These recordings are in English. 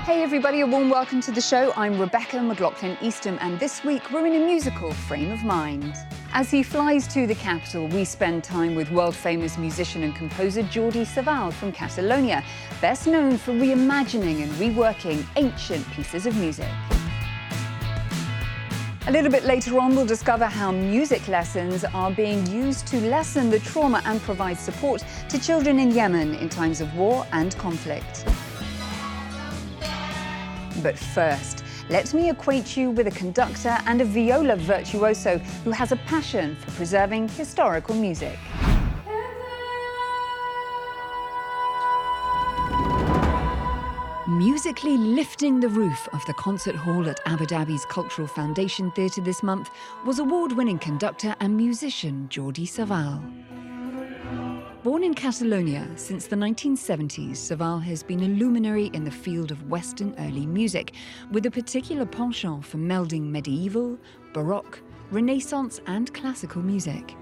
Hey everybody, a warm welcome to the show. I'm Rebecca McLaughlin-Eastham, and this week we're in a musical frame of mind. As he flies to the capital, we spend time with world-famous musician and composer Jordi Savall from Catalonia, best known for reimagining and reworking ancient pieces of music. A little bit later on, we'll discover how music lessons are being used to lessen the trauma and provide support to children in Yemen in times of war and conflict. But first, let me acquaint you with a conductor and a viola virtuoso who has a passion for preserving historical music. Musically lifting the roof of the concert hall at Abu Dhabi's Cultural Foundation Theatre this month was award-winning conductor and musician Jordi Savall. Born in Catalonia since the 1970s, Savall has been a luminary in the field of Western early music, with a particular penchant for melding medieval, Baroque, Renaissance and classical music.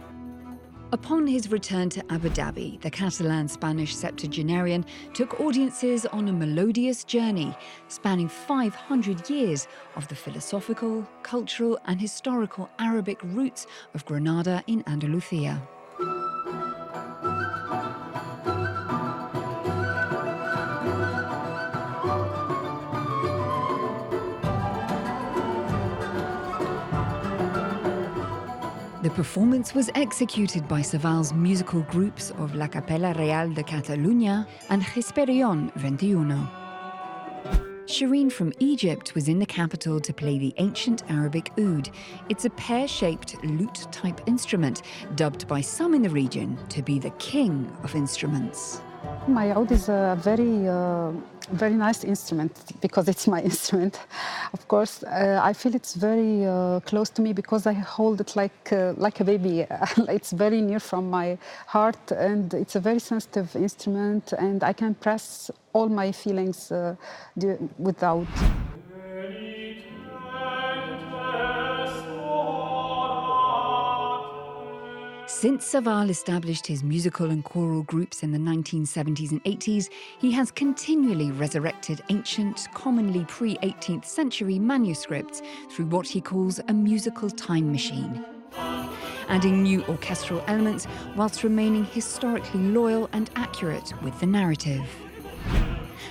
Upon his return to Abu Dhabi, the Catalan-Spanish septuagenarian took audiences on a melodious journey spanning 500 years of the philosophical, cultural and historical Arabic roots of Granada in Andalusia. The performance was executed by Savall's musical groups of La Capella Real de Catalunya and Hesperion 21. Shireen from Egypt was in the capital to play the ancient Arabic oud. It's a pear-shaped lute-type instrument, dubbed by some in the region to be the king of instruments. My oud is a very nice instrument because it's my instrument. Of course, I feel it's very close to me because I hold it like a baby. It's very near from my heart, and it's a very sensitive instrument, and I can press all my feelings without. Since Savall established his musical and choral groups in the 1970s and 80s, he has continually resurrected ancient, commonly pre-18th century manuscripts through what he calls a musical time machine, adding new orchestral elements whilst remaining historically loyal and accurate with the narrative.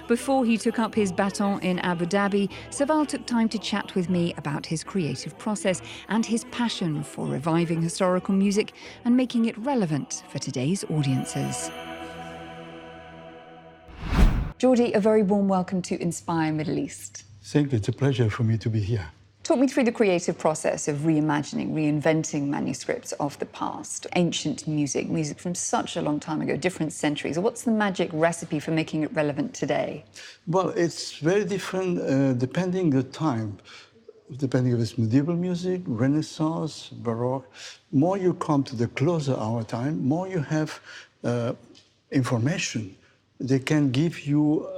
Before he took up his baton in Abu Dhabi, Savall took time to chat with me about his creative process and his passion for reviving historical music and making it relevant for today's audiences. Jordi, a very warm welcome to Inspire Middle East. Thank you. It's a pleasure for me to be here. Talk me through the creative process of reimagining, reinventing manuscripts of the past, ancient music from such a long time ago, different centuries. What's the magic recipe for making it relevant today? Well, it's very different depending the time. Depending if it's medieval music, Renaissance, Baroque. More you come to the closer our time, more you have information. They can give you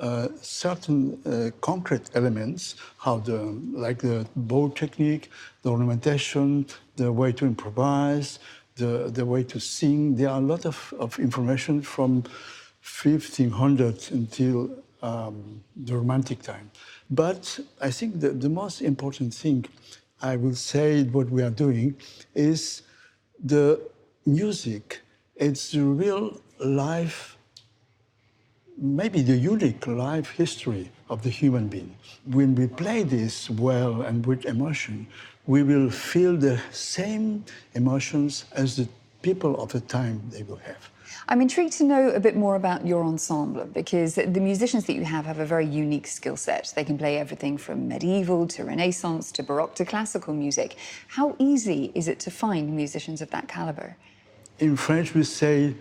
certain concrete elements, like the bow technique, the ornamentation, the way to improvise, the way to sing. There are a lot of information from 1500 until the Romantic time. But I think the most important thing, I will say what we are doing, is the music. It's the real life, maybe the unique life history of the human being. When we play this well and with emotion, we will feel the same emotions as the people of the time they will have. I'm intrigued to know a bit more about your ensemble, because the musicians that you have a very unique skill set. They can play everything from medieval to Renaissance to Baroque to classical music. How easy is it to find musicians of that caliber? In French, we say,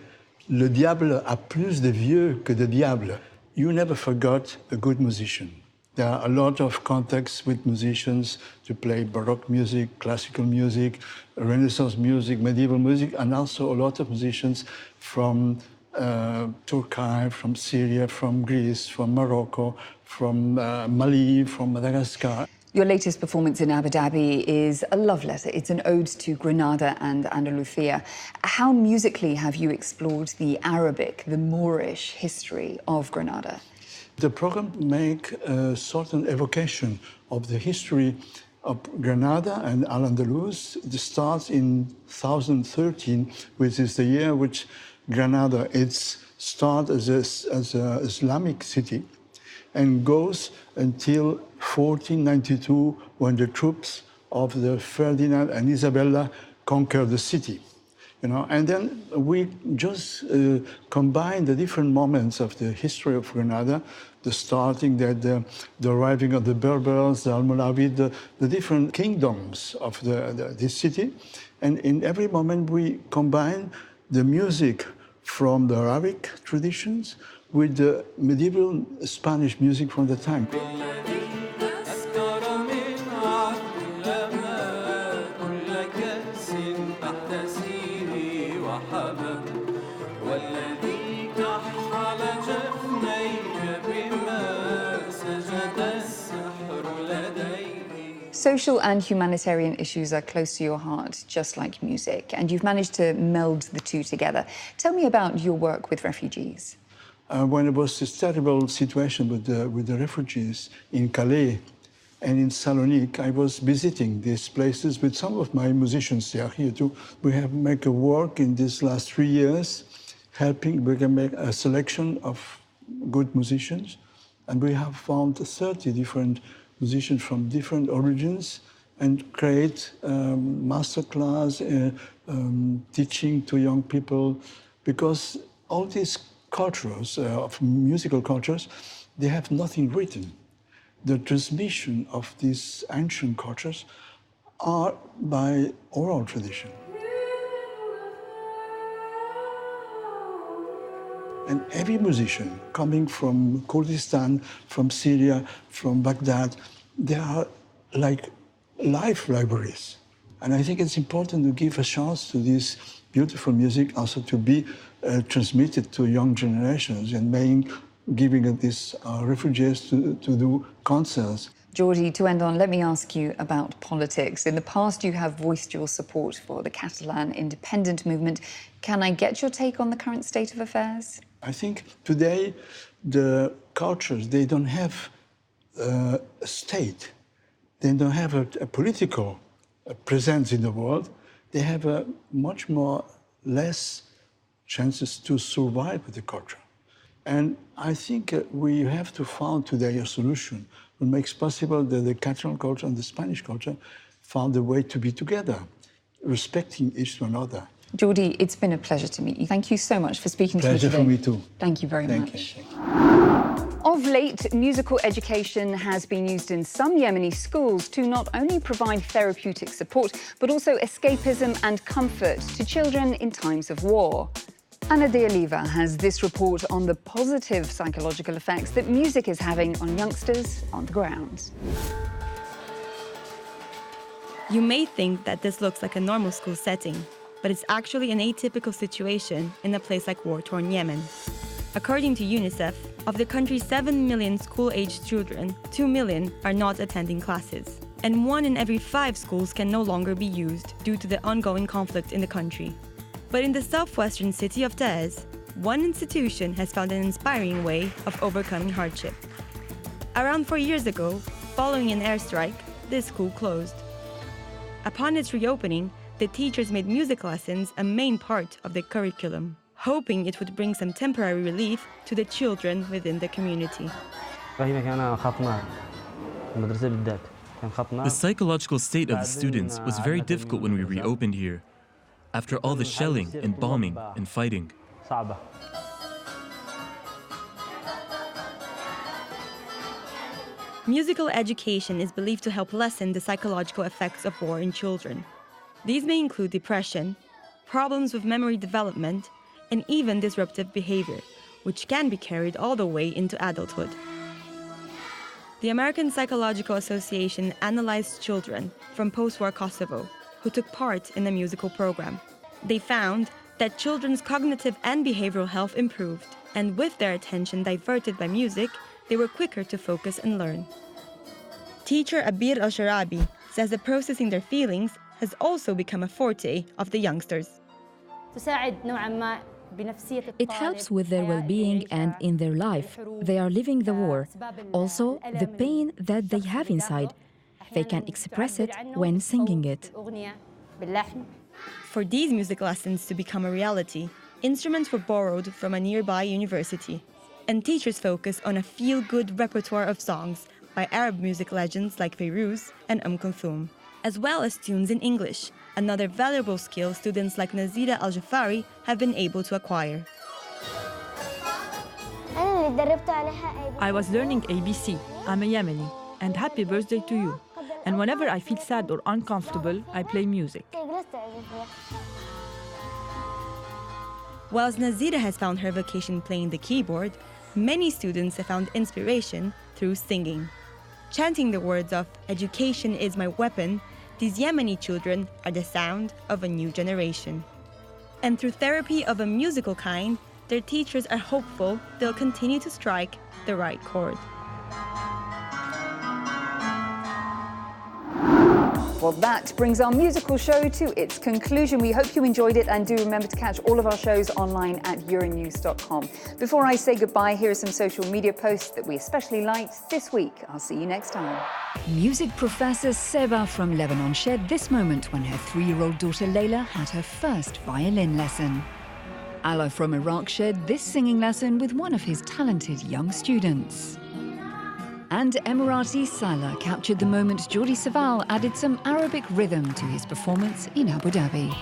le diable a plus de vieux que de diable. You never forgot a good musician. There are a lot of contacts with musicians to play Baroque music, classical music, Renaissance music, medieval music, and also a lot of musicians from Turkey, from Syria, from Greece, from Morocco, from Mali, from Madagascar. Your latest performance in Abu Dhabi is a love letter. It's an ode to Granada and Andalusia. How musically have you explored the Arabic, the Moorish history of Granada? The program make a certain evocation of the history of Granada and Al-Andalus. It starts in 1013, which is the year which Granada is start as an Islamic city, and goes until 1492, when the troops of the Ferdinand and Isabella conquer the city. And then we just combine the different moments of the history of Granada, the starting, the arriving of the Berbers, the Almoravid, the different kingdoms of this city. And in every moment we combine the music from the Arabic traditions with the medieval Spanish music from the time. Social and humanitarian issues are close to your heart, just like music, and you've managed to meld the two together. Tell me about your work with refugees. When there was this terrible situation with the refugees in Calais and in Salonique, I was visiting these places with some of my musicians. They are here too. We have made a work in these last 3 years, helping. We can make a selection of good musicians, and we have found 30 different musicians from different origins and create masterclass, teaching to young people, because all these cultures, of musical cultures, they have nothing written. The transmission of these ancient cultures are by oral tradition. And every musician coming from Kurdistan, from Syria, from Baghdad, they are like life libraries. And I think it's important to give a chance to this beautiful music also to be transmitted to young generations, and giving these refugees to do concerts. Jordi, to end on, let me ask you about politics. In the past, you have voiced your support for the Catalan independent movement. Can I get your take on the current state of affairs? I think today the cultures, they don't have a state. They don't have a political presence in the world. They have a much more less chances to survive with the culture. And I think we have to find today a solution that makes possible that the Catalan culture and the Spanish culture found a way to be together, respecting each another. Jordi, it's been a pleasure to meet you. Thank you so much for speaking to me today. Pleasure for me too. Thank you very much. You. Of late, musical education has been used in some Yemeni schools to not only provide therapeutic support, but also escapism and comfort to children in times of war. Ana de Oliva has this report on the positive psychological effects that music is having on youngsters on the ground. You may think that this looks like a normal school setting, but it's actually an atypical situation in a place like war-torn Yemen. According to UNICEF, of the country's 7 million school-aged children, 2 million are not attending classes. And 1 in every 5 schools can no longer be used due to the ongoing conflict in the country. But in the southwestern city of Taiz, one institution has found an inspiring way of overcoming hardship. Around 4 years ago, following an airstrike, this school closed. Upon its reopening, the teachers made music lessons a main part of the curriculum, hoping it would bring some temporary relief to the children within the community. The psychological state of the students was very difficult when we reopened here, after all the shelling and bombing and fighting. Musical education is believed to help lessen the psychological effects of war in children. These may include depression, problems with memory development, and even disruptive behavior, which can be carried all the way into adulthood. The American Psychological Association analyzed children from post-war Kosovo who took part in the musical program. They found that children's cognitive and behavioral health improved, and with their attention diverted by music, they were quicker to focus and learn. Teacher Abir Al-Sharabi says that processing their feelings has also become a forte of the youngsters. It helps with their well-being and in their life. They are living the war. Also, the pain that they have inside. They can express it when singing it. For these music lessons to become a reality, instruments were borrowed from a nearby university, and teachers focused on a feel-good repertoire of songs by Arab music legends like Fairuz and Kulthum, as well as tunes in English, another valuable skill students like Nazira Al-Jafari have been able to acquire. I was learning ABC. I'm a Yemeni, and happy birthday to you. And whenever I feel sad or uncomfortable, I play music. Whilst Nazira has found her vocation playing the keyboard, many students have found inspiration through singing. Chanting the words of "Education is my weapon," these Yemeni children are the sound of a new generation. And through therapy of a musical kind, their teachers are hopeful they'll continue to strike the right chord. Well, that brings our musical show to its conclusion. We hope you enjoyed it, and do remember to catch all of our shows online at euronews.com. Before I say goodbye, here are some social media posts that we especially liked this week. I'll see you next time. Music professor Seba from Lebanon shared this moment when her 3-year-old daughter Layla had her first violin lesson. Allah from Iraq shared this singing lesson with one of his talented young students. And Emirati Salah captured the moment Jordi Savall added some Arabic rhythm to his performance in Abu Dhabi.